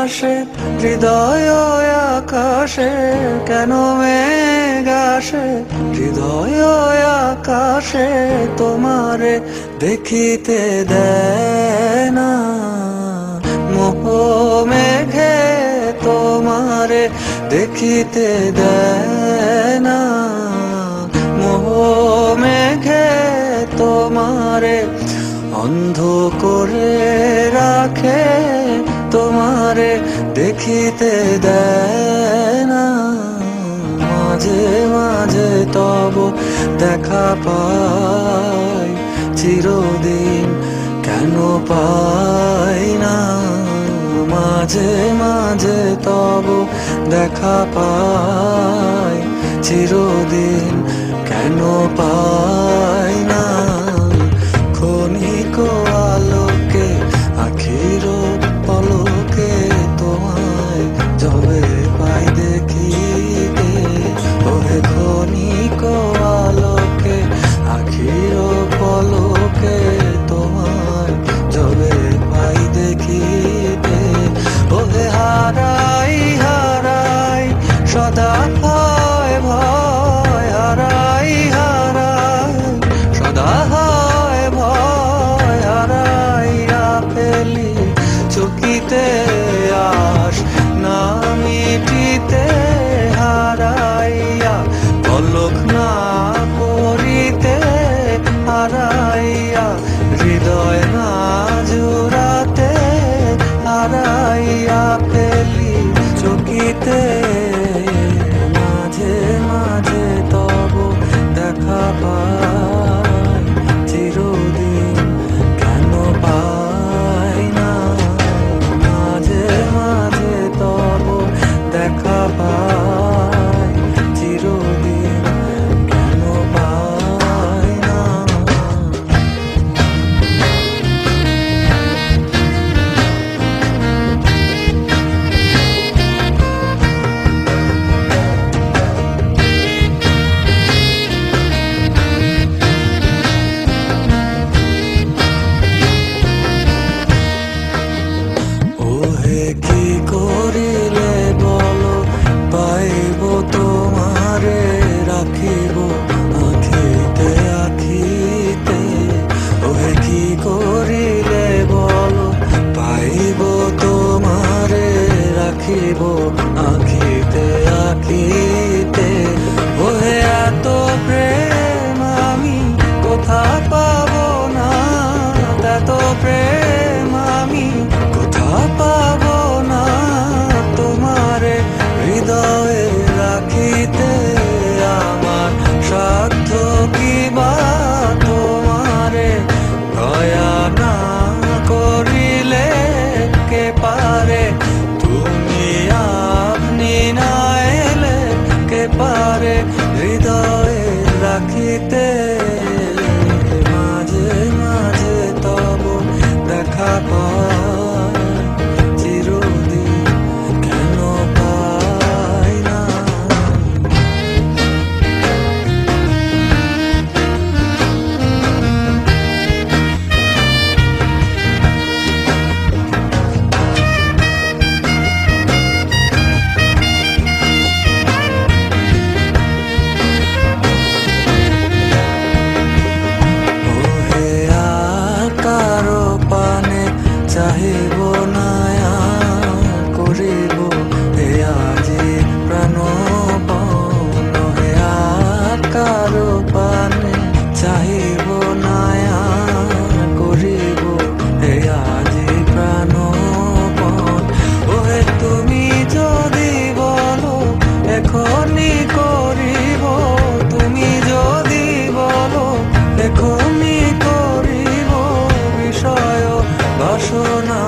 আসে হৃদয় আকাশে, কেন মেঘ আসে হৃদয় আকাশে, তোমারে দেখিতে দেয় না মোহ মেঘে, তোমারে দেখিতে দেয় না মোহ মেঘে, তোমারে অন্ধ করে রাখে, তোমারে দেখিতে দেয় না। মাঝে মাঝে তব দেখা পাই, চিরদিন কেন পাই না। মাঝে মাঝে তব দেখা পাই, চিরদিন কেন পাই না। ক্ষণিক আলোকে আখির পলকে, তোমায় যবে পাই দেখিতে, ওহে ক্ষণিক আলোকে আখির পলকে, তোমায় যবে পাই দেখিতে, ওহে হারাই হারাই সদা ভয় ভয়, হারাই হারাই সদা হয় ভয়, হারাইয়া ফেলি চকিতে আস না মিটিতে, হারাইয়া পলক না পড়িতে, হারাইয়া হৃদয় না জুড়াতে, হারাইয়া ফেলি চকিতে। মাঝে মাঝে তব দেখা পাই, চিরদিন কেন পাই না। মাঝে মাঝে তব দেখা পাই, চিরদিন কেন পাই না। ওহে কি করিলে বলো পাইব তোমারে, রাখিব আখিতে আখিতে। ওহে কি করিলে বলো পাইব তোমারে, রাখিব আখিতে আখিতে। ওহে এত প্রেম আমি কোথা পাবো না, এত প্রেম আমি কোথা পাবো না, তোমারে হৃদয়ে রাখিতে আমার সাধ্য কি বা, তোমারে দয়া না করিলে কে পারে, তুমি আপনি না এলে কে পারে হৃদয়ে রাখিতে। মাঝে মাঝে তব দেখা পাই, চিরদিন কেন পাই না। ওহে আর কারো পানে চাহিব না করিব, হে আজি প্রাণপণ। হে আর কারো পানে চাহিব না করিব, হে আজি প্রাণপণ। ওহে তুমি যদি বলো এখনি করিব, তুমি যদি বলো এখনি করিব, বিষয় বাসনা